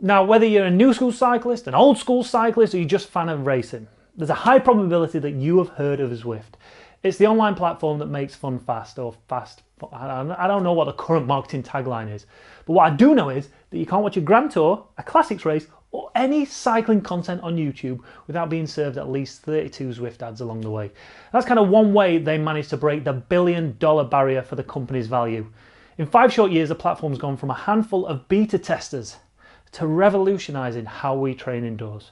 Now, whether you're a new school cyclist, an old school cyclist, or you're just a fan of racing, there's a high probability that you have heard of Zwift. It's the online platform that makes fun fast, or fast. I don't know what the current marketing tagline is, but what I do know is that you can't watch a Grand Tour, a Classics race, or any cycling content on YouTube without being served at least 32 Zwift ads along the way. That's kind of one way they managed to break the $1 billion barrier for the company's value. In 5 short years, the platform's gone from a handful of beta testers to revolutionising how we train indoors.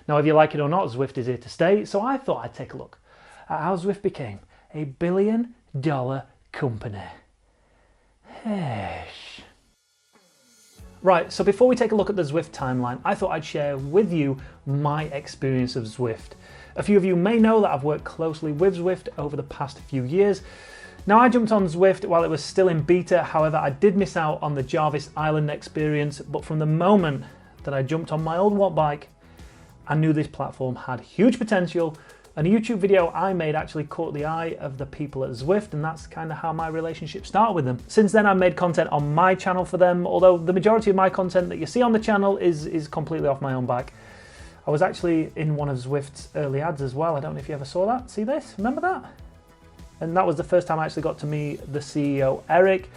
Now, if you like it or not, Zwift is here to stay, so I thought I'd take a look at how Zwift became a $1 billion company. Right, so before we take a look at the Zwift timeline, I thought I'd share with you my experience of Zwift. A few of you may know that I've worked closely with Zwift over the past few years. Now, I jumped on Zwift while it was still in beta, however, I did miss out on the Jarvis Island experience, but from the moment that I jumped on my old watt bike, I knew this platform had huge potential, and a YouTube video I made actually caught the eye of the people at Zwift, and that's kind of how my relationship started with them. Since then, I've made content on my channel for them, although the majority of my content that you see on the channel is completely off my own back. I was actually in one of Zwift's early ads as well. I don't know if you ever saw that. See this? Remember that? And that was the first time I actually got to meet the CEO, Eric.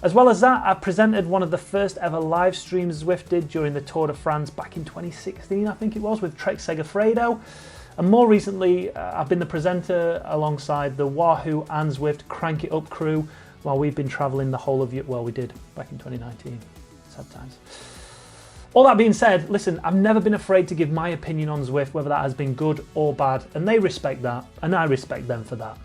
As well as that, I presented one of the first ever live streams Zwift did during the Tour de France back in 2016, I think it was, with Trek Segafredo. And more recently, I've been the presenter alongside the Wahoo and Zwift Crank It Up crew while we've been traveling the whole of Europe. Well, we did back in 2019. Sad times. All that being said, listen, I've never been afraid to give my opinion on Zwift, whether that has been good or bad, and they respect that, and I respect them for that.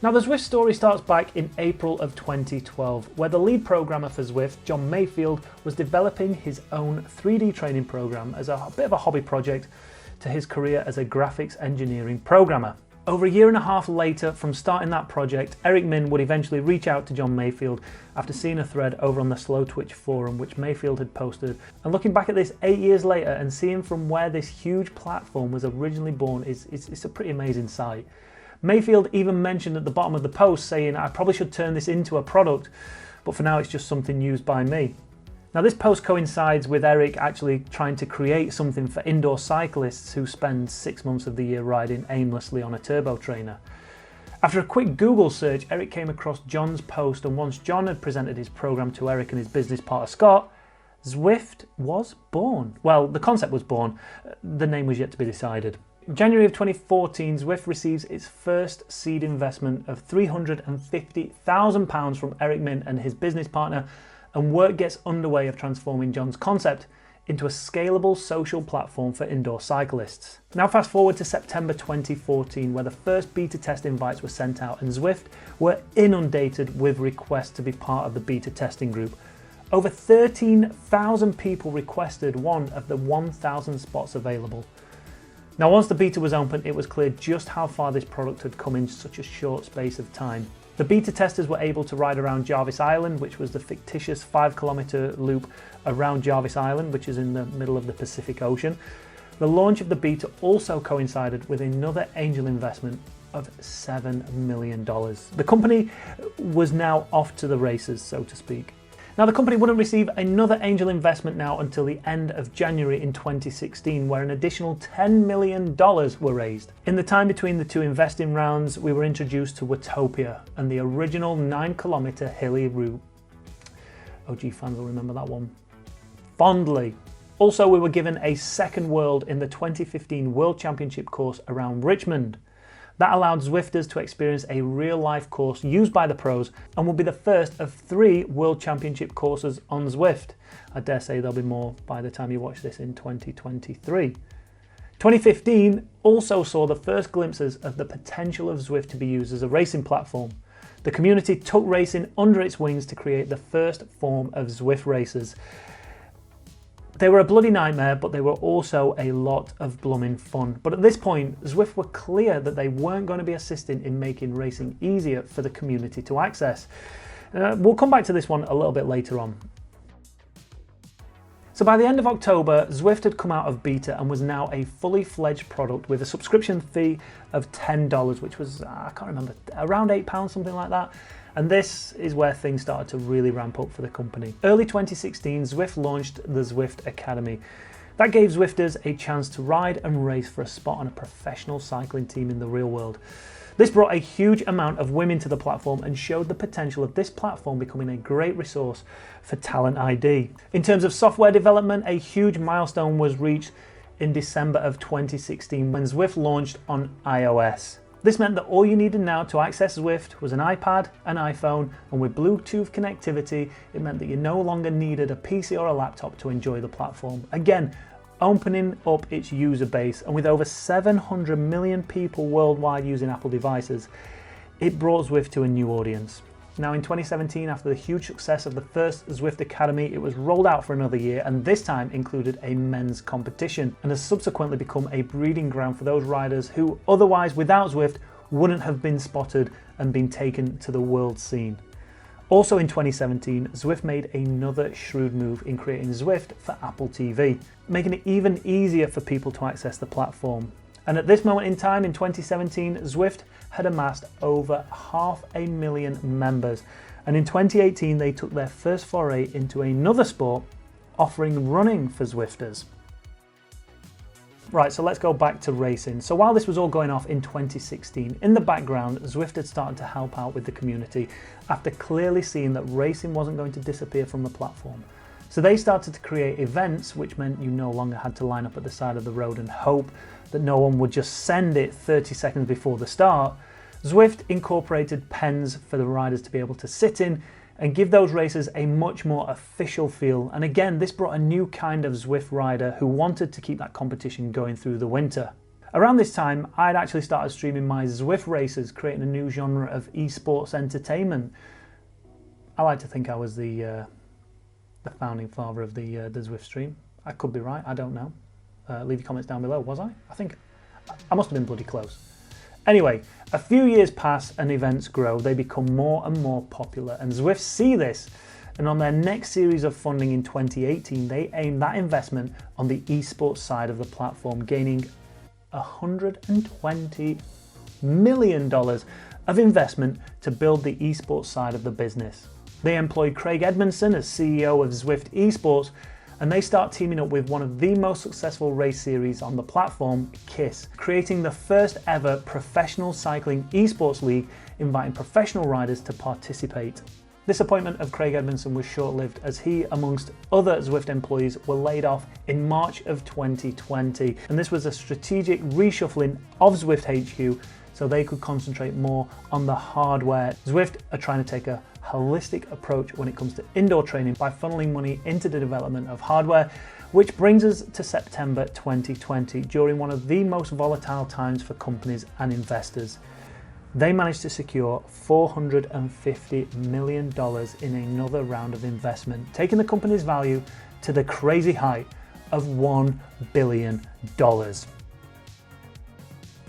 Now, the Zwift story starts back in April of 2012, where the lead programmer for Zwift, John Mayfield, was developing his own 3D training program as a bit of a hobby project to his career as a graphics engineering programmer. Over a year and a half later from starting that project, Eric Min would eventually reach out to John Mayfield after seeing a thread over on the Slow Twitch forum which Mayfield had posted. And looking back at this 8 years later and seeing from where this huge platform was originally born, it's a pretty amazing sight. Mayfield even mentioned at the bottom of the post saying, I probably should turn this into a product, but for now it's just something used by me. Now, this post coincides with Eric actually trying to create something for indoor cyclists who spend 6 months of the year riding aimlessly on a turbo trainer. After a quick Google search, Eric came across John's post, and once John had presented his program to Eric and his business partner Scott, Zwift was born. Well, the concept was born, the name was yet to be decided. In January of 2014, Zwift receives its first seed investment of £350,000 from Eric Min and his business partner, and work gets underway of transforming John's concept into a scalable social platform for indoor cyclists. Now fast forward to September 2014, where the first beta test invites were sent out and Zwift were inundated with requests to be part of the beta testing group. Over 13,000 people requested one of the 1,000 spots available. Now, once the beta was open, it was clear just how far this product had come in such a short space of time. The beta testers were able to ride around Jarvis Island, which was the fictitious 5-kilometer loop around Jarvis Island, which is in the middle of the Pacific Ocean. The launch of the beta also coincided with another angel investment of $7 million. The company was now off to the races, so to speak. Now, the company wouldn't receive another angel investment now until the end of January in 2016, where an additional $10 million were raised. In the time between the two investing rounds, we were introduced to Watopia and the original 9-kilometer hilly route. OG fans will remember that one fondly. Also, we were given a second world in the 2015 World Championship course around Richmond. That allowed Zwifters to experience a real-life course used by the pros and will be the first of 3 World Championship courses on Zwift. I dare say there'll be more by the time you watch this in 2023. 2015 also saw the first glimpses of the potential of Zwift to be used as a racing platform. The community took racing under its wings to create the first form of Zwift races. They were a bloody nightmare, but they were also a lot of blooming fun. But at this point, Zwift were clear that they weren't going to be assisting in making racing easier for the community to access. We'll come back to this one a little bit later on. So by the end of October, Zwift had come out of beta and was now a fully fledged product with a subscription fee of $10, which was, I can't remember, around £8, something like that. And this is where things started to really ramp up for the company. Early 2016, Zwift launched the Zwift Academy. That gave Zwifters a chance to ride and race for a spot on a professional cycling team in the real world. This brought a huge amount of women to the platform and showed the potential of this platform becoming a great resource for talent ID. In terms of software development, a huge milestone was reached in December of 2016 when Zwift launched on iOS. This meant that all you needed now to access Zwift was an iPad, an iPhone, and with Bluetooth connectivity, it meant that you no longer needed a PC or a laptop to enjoy the platform. Again, opening up its user base, and with over 700 million people worldwide using Apple devices, it brought Zwift to a new audience. Now in 2017, after the huge success of the first Zwift Academy, it was rolled out for another year and this time included a men's competition and has subsequently become a breeding ground for those riders who otherwise without Zwift wouldn't have been spotted and been taken to the world scene. Also in 2017, Zwift made another shrewd move in creating Zwift for Apple TV, making it even easier for people to access the platform. And at this moment in time, in 2017, Zwift had amassed over 500,000 members. And in 2018, they took their first foray into another sport, offering running for Zwifters. Right, so let's go back to racing. So while this was all going off in 2016, in the background, Zwift had started to help out with the community after clearly seeing that racing wasn't going to disappear from the platform. So they started to create events, which meant you no longer had to line up at the side of the road and hope that no one would just send it 30 seconds before the start. Zwift incorporated pens for the riders to be able to sit in and give those races a much more official feel. And again, this brought a new kind of Zwift rider who wanted to keep that competition going through the winter. Around this time, I'd actually started streaming my Zwift races, creating a new genre of esports entertainment. I like to think I was the founding father of the Zwift stream. I could be right, I don't know. Leave your comments down below, was I? I think I must have been bloody close. Anyway, a few years pass and events grow, they become more and more popular, and Zwift see this, and on their next series of funding in 2018, they aim that investment on the esports side of the platform, gaining $120 million of investment to build the esports side of the business. They employed Craig Edmondson as CEO of Zwift Esports, and they start teaming up with one of the most successful race series on the platform, KISS, creating the first ever professional cycling esports league, inviting professional riders to participate. This appointment of Craig Edmondson was short-lived as he, amongst other Zwift employees, were laid off in March of 2020. And this was a strategic reshuffling of Zwift HQ so they could concentrate more on the hardware. Zwift are trying to take a holistic approach when it comes to indoor training by funneling money into the development of hardware, which brings us to September 2020, during one of the most volatile times for companies and investors. They managed to secure $450 million in another round of investment, taking the company's value to the crazy height of $1 billion.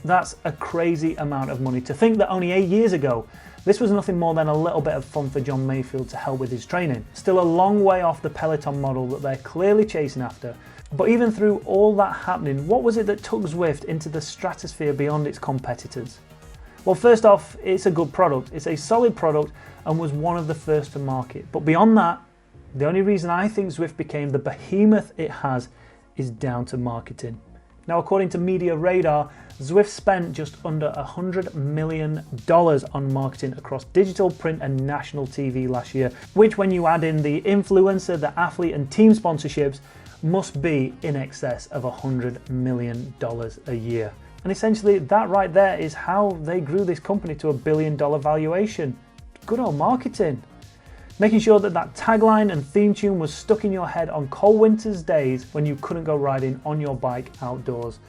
That's a crazy amount of money. To think that only 8 years ago, this was nothing more than a little bit of fun for John Mayfield to help with his training. Still a long way off the Peloton model that they're clearly chasing after. But even through all that happening, what was it that took Zwift into the stratosphere beyond its competitors? Well, first off, it's a good product. It's a solid product and was one of the first to market. But beyond that, the only reason I think Zwift became the behemoth it has is down to marketing. Now, according to Media Radar, Zwift spent just under $100 million on marketing across digital, print and national TV last year, which when you add in the influencer, the athlete and team sponsorships, must be in excess of $100 million a year. And essentially that right there is how they grew this company to $1 billion valuation. Good old marketing. Making sure that that tagline and theme tune was stuck in your head on cold winter's days when you couldn't go riding on your bike outdoors.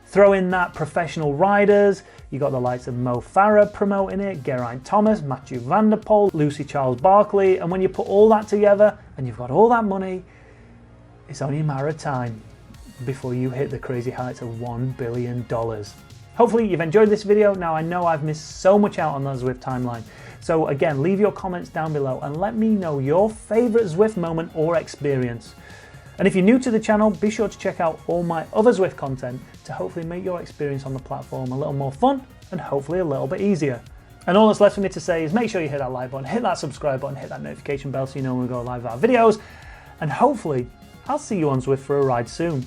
Throw in that professional riders, you got the likes of Mo Farah promoting it, Geraint Thomas, Mathieu van der Poel, Lucy Charles Barkley, and when you put all that together and you've got all that money, it's only a matter of time before you hit the crazy heights of $1 billion. Hopefully you've enjoyed this video. Now I know I've missed so much out on the Zwift timeline. So again, leave your comments down below and let me know your favorite Zwift moment or experience. And if you're new to the channel, be sure to check out all my other Zwift content to hopefully make your experience on the platform a little more fun and hopefully a little bit easier. And all that's left for me to say is make sure you hit that like button, hit that subscribe button, hit that notification bell so you know when we go live with our videos, and hopefully I'll see you on Zwift for a ride soon.